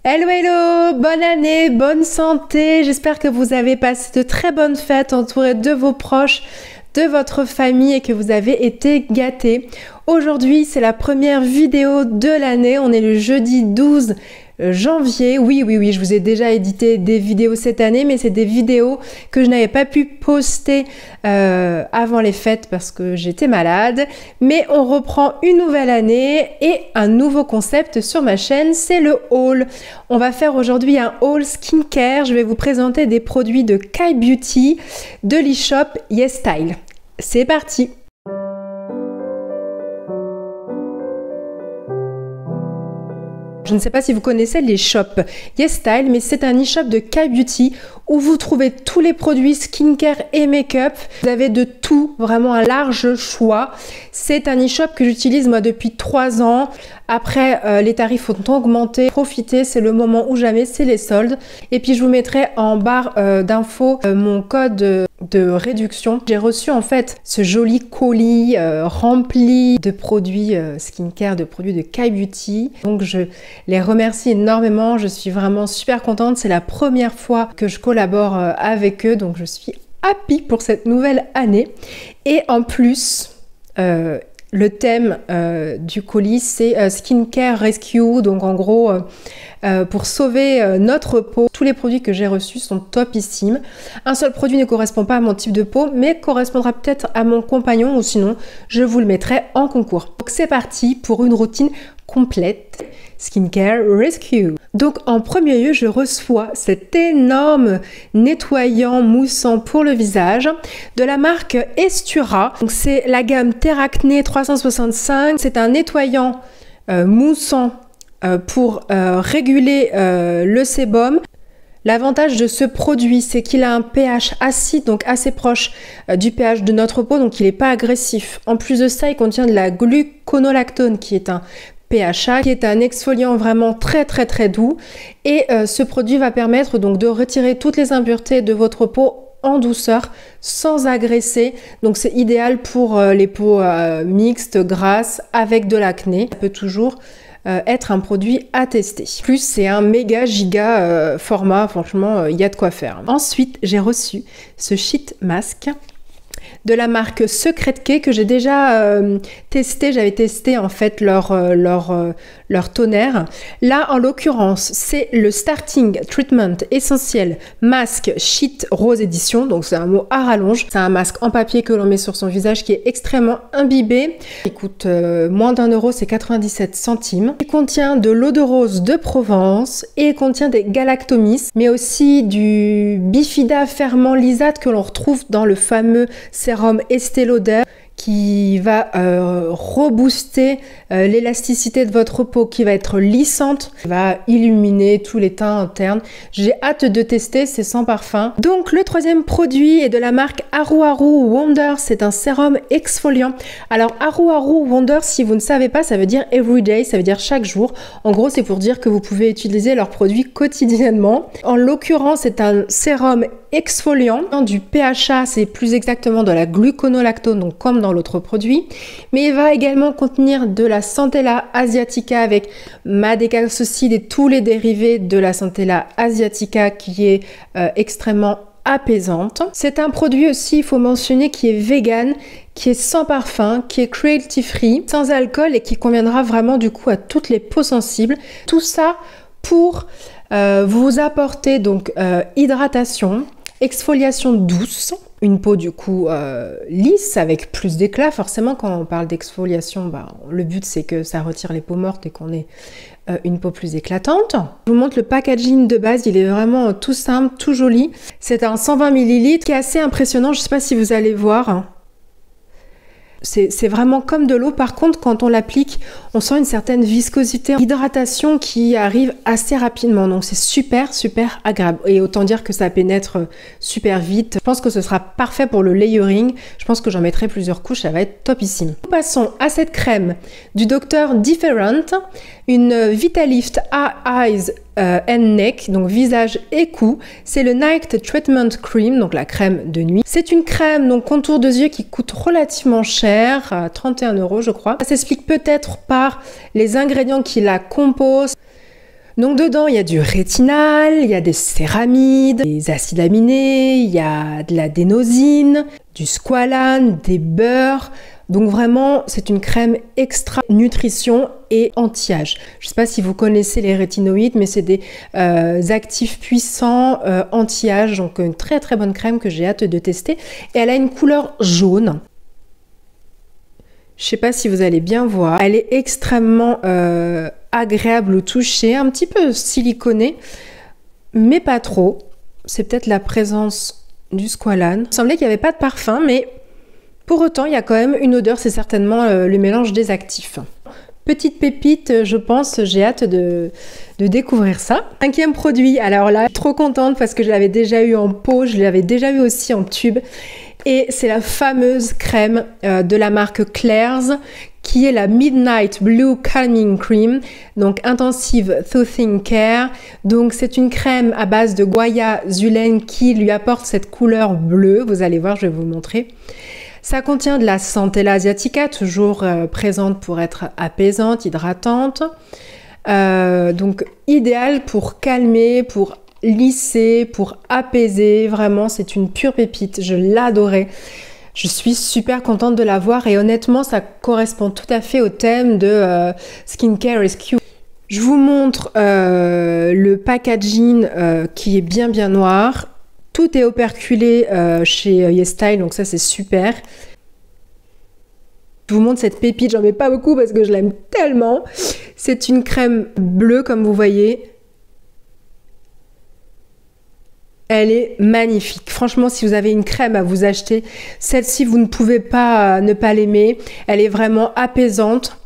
Hello hello, bonne année, bonne santé, j'espère que vous avez passé de très bonnes fêtes entourées de vos proches, de votre famille et que vous avez été gâtés. Aujourd'hui c'est la première vidéo de l'année, on est le jeudi 12 janvier. Oui, je vous ai déjà édité des vidéos cette année, mais c'est des vidéos que je n'avais pas pu poster avant les fêtes parce que j'étais malade. Mais on reprend une nouvelle année et un nouveau concept sur ma chaîne, c'est le haul. On va faire aujourd'hui un haul skincare. Je vais vous présenter des produits de Kai Beauty de l'e-shop YesStyle. C'est parti! Je ne sais pas si vous connaissez les shops YesStyle, mais c'est un e-shop de Kai Beauty où vous trouvez tous les produits skincare et make-up. Vous avez de tout, vraiment un large choix. C'est un e-shop que j'utilise moi depuis 3 ans. Après, les tarifs ont augmenté. Profitez, c'est le moment ou jamais, c'est les soldes. Et puis je vous mettrai en barre d'infos mon code de réduction. J'ai reçu en fait ce joli colis rempli de produits skincare, de produits de Kai Beauty. Donc je les remercie énormément, je suis vraiment super contente. C'est la première fois que je collabore avec eux, donc je suis happy pour cette nouvelle année. Et en plus, le thème du colis, c'est Skincare Rescue, donc en gros, pour sauver notre peau. Tous les produits que j'ai reçus sont topissimes. Un seul produit ne correspond pas à mon type de peau, mais correspondra peut-être à mon compagnon, ou sinon, je vous le mettrai en concours. Donc c'est parti pour une routine complète. Skincare Rescue. Donc en premier lieu, je reçois cet énorme nettoyant moussant pour le visage de la marque Estura. Donc c'est la gamme Terracné 365. C'est un nettoyant moussant pour réguler le sébum. L'avantage de ce produit, c'est qu'il a un pH acide, donc assez proche du pH de notre peau, donc il n'est pas agressif. En plus de ça, il contient de la gluconolactone, qui est un PHA, qui est un exfoliant vraiment très doux. Et ce produit va permettre donc de retirer toutes les impuretés de votre peau en douceur, sans agresser. Donc c'est idéal pour les peaux mixtes, grasses, avec de l'acné. Ça peut toujours être un produit à tester. Plus c'est un méga giga format, franchement il y a de quoi faire. Ensuite j'ai reçu ce sheet mask de la marque Secret K que j'ai déjà testé. J'avais testé en fait leur toner. Là en l'occurrence c'est le Starting Treatment Essentiel Masque Sheet Rose Edition, donc c'est un mot à rallonge. C'est un masque en papier que l'on met sur son visage qui est extrêmement imbibé. Il coûte moins d'1 €, c'est 97 centimes. Il contient de l'eau de rose de Provence et il contient des galactomies, mais aussi du bifida ferment lysate que l'on retrouve dans le fameux sérum Estée Lauder, qui va rebooster l'élasticité de votre peau, qui va être lissante, qui va illuminer tous les teints internes. J'ai hâte de tester, c'est sans parfum. Donc le troisième produit est de la marque Aru Aru Wonder, c'est un sérum exfoliant. Alors Aru Aru Wonder, si vous ne savez pas, ça veut dire everyday, ça veut dire chaque jour. En gros, c'est pour dire que vous pouvez utiliser leurs produits quotidiennement. En l'occurrence, c'est un sérum exfoliant, du PHA, c'est plus exactement de la gluconolactone, donc comme dans l'autre produit, mais il va également contenir de la Centella asiatica avec madécassoside et tous les dérivés de la Centella asiatica qui est extrêmement apaisante. C'est un produit aussi, il faut mentionner, qui est vegan, qui est sans parfum, qui est cruelty free, sans alcool et qui conviendra vraiment du coup à toutes les peaux sensibles. Tout ça pour vous apporter donc hydratation, exfoliation douce, une peau du coup lisse avec plus d'éclat. Forcément quand on parle d'exfoliation, le but c'est que ça retire les peaux mortes et qu'on ait une peau plus éclatante. Je vous montre le packaging de base, il est vraiment tout simple, tout joli. C'est un 120 ml qui est assez impressionnant, je ne sais pas si vous allez voir. C'est vraiment comme de l'eau. Par contre, quand on l'applique, on sent une certaine viscosité, hydratation qui arrive assez rapidement. Donc c'est super agréable. Et autant dire que ça pénètre super vite. Je pense que ce sera parfait pour le layering. Je pense que j'en mettrai plusieurs couches, ça va être topissime. Nous passons à cette crème du Dr. Different, une Vitalift Eyes and Neck, donc visage et cou. C'est le Night Treatment Cream, donc la crème de nuit. C'est une crème donc contour de yeux qui coûte relativement cher, à 31 € je crois. Ça s'explique peut-être par les ingrédients qui la composent. Donc dedans, il y a du rétinal, il y a des céramides, des acides aminés, il y a de l'adénosine, du squalane, des beurres. Donc vraiment, c'est une crème extra nutrition et anti-âge. Je ne sais pas si vous connaissez les rétinoïdes, mais c'est des actifs puissants anti-âge. Donc une très très bonne crème que j'ai hâte de tester. Et elle a une couleur jaune. Je ne sais pas si vous allez bien voir. Elle est extrêmement agréable au toucher, un petit peu siliconée, mais pas trop. C'est peut-être la présence du squalane. Il semblait qu'il n'y avait pas de parfum, mais pour autant, il y a quand même une odeur. C'est certainement le mélange des actifs. Petite pépite, je pense, j'ai hâte de découvrir ça. 5e produit, alors là, trop contente parce que je l'avais déjà eu en pot, je l'avais déjà eu aussi en tube. Et c'est la fameuse crème de la marque Claire's qui est la Midnight Blue Calming Cream, donc Intensive Soothing Care. Donc c'est une crème à base de guayazulène qui lui apporte cette couleur bleue. Vous allez voir, je vais vous montrer. Ça contient de la Centella asiatica, toujours présente pour être apaisante, hydratante. Donc idéal pour calmer, pour lisser, pour apaiser. Vraiment, c'est une pure pépite. Je l'adorais. Je suis super contente de l'avoir et honnêtement, ça correspond tout à fait au thème de Skincare Rescue. Je vous montre le packaging qui est bien noir. Tout est operculé chez YesStyle, donc ça c'est super. Je vous montre cette pépite, j'en mets pas beaucoup parce que je l'aime tellement. C'est une crème bleue comme vous voyez. Elle est magnifique. Franchement, si vous avez une crème à vous acheter, celle-ci, vous ne pouvez pas ne pas l'aimer. Elle est vraiment apaisante.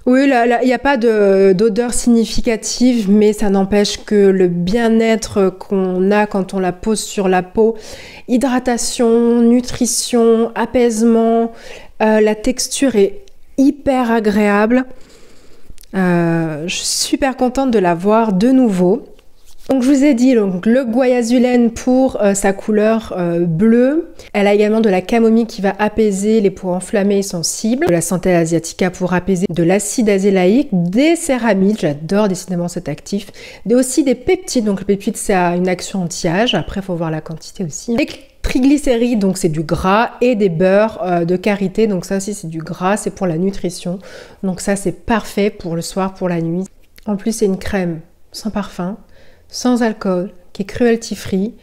Oui, il n'y a pas d'odeur significative, mais ça n'empêche que le bien-être qu'on a quand on la pose sur la peau, hydratation, nutrition, apaisement, la texture est hyper agréable. Je suis super contente de la voir de nouveau. Donc je vous ai dit donc, le guayazulène pour sa couleur bleue. Elle a également de la camomille qui va apaiser les peaux enflammées et sensibles. De la Centella asiatica pour apaiser, de l'acide azélaïque, des céramides, j'adore décidément cet actif. Et aussi des peptides, donc le peptide c'est une action anti-âge, après il faut voir la quantité aussi. Les triglycérides, donc c'est du gras, et des beurres de karité, donc ça aussi c'est du gras, c'est pour la nutrition. Donc ça c'est parfait pour le soir, pour la nuit. En plus c'est une crème sans parfum, sans alcool, qui est cruelty free.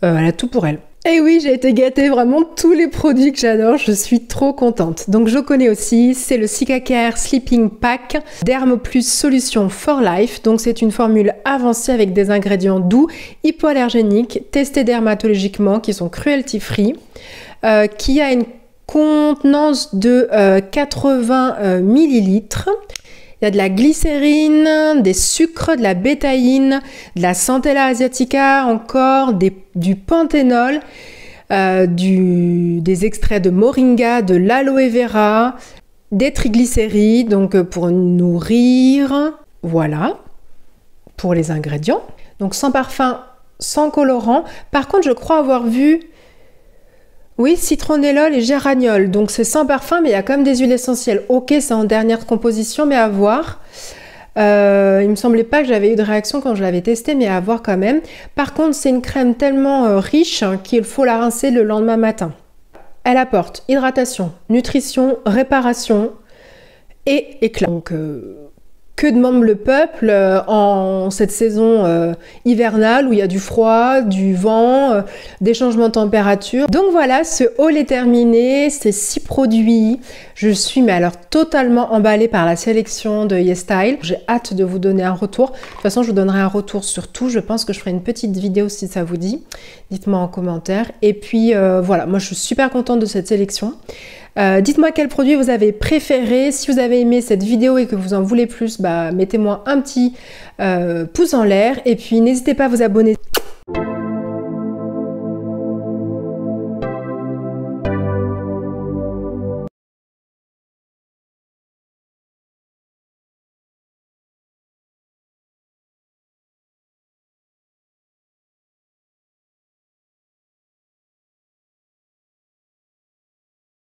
Elle a tout pour elle. Et oui, j'ai été gâtée, vraiment tous les produits que j'adore, je suis trop contente. Donc je connais aussi, c'est le Cicatricare Sleeping Pack Dermoplus Solution for Life. Donc c'est une formule avancée avec des ingrédients doux, hypoallergéniques, testés dermatologiquement, qui sont cruelty free, qui a une contenance de 80 millilitres. Il y a de la glycérine, des sucres, de la bétaïne, de la Centella asiatica, encore du panthénol, des extraits de moringa, de l'aloe vera, des triglycérides, donc pour nourrir. Voilà, pour les ingrédients. Donc sans parfum, sans colorant. Par contre, je crois avoir vu... Oui, citronnellol et géraniol, donc c'est sans parfum, mais il y a quand même des huiles essentielles. Ok, c'est en dernière composition, mais à voir. Il me semblait pas que j'avais eu de réaction quand je l'avais testé, mais à voir quand même. Par contre, c'est une crème tellement riche qu'il faut la rincer le lendemain matin. Elle apporte hydratation, nutrition, réparation et éclat. Donc, que demande le peuple en cette saison hivernale où il y a du froid, du vent, des changements de température. Donc voilà, ce haul est terminé, ces 6 produits. Je suis mais alors totalement emballée par la sélection de YesStyle. J'ai hâte de vous donner un retour. De toute façon, je vous donnerai un retour sur tout. Je pense que je ferai une petite vidéo si ça vous dit. Dites-moi en commentaire. Et puis voilà, moi je suis super contente de cette sélection. Dites-moi quel produit vous avez préféré. Si vous avez aimé cette vidéo et que vous en voulez plus, mettez-moi un petit pouce en l'air. Et puis n'hésitez pas à vous abonner.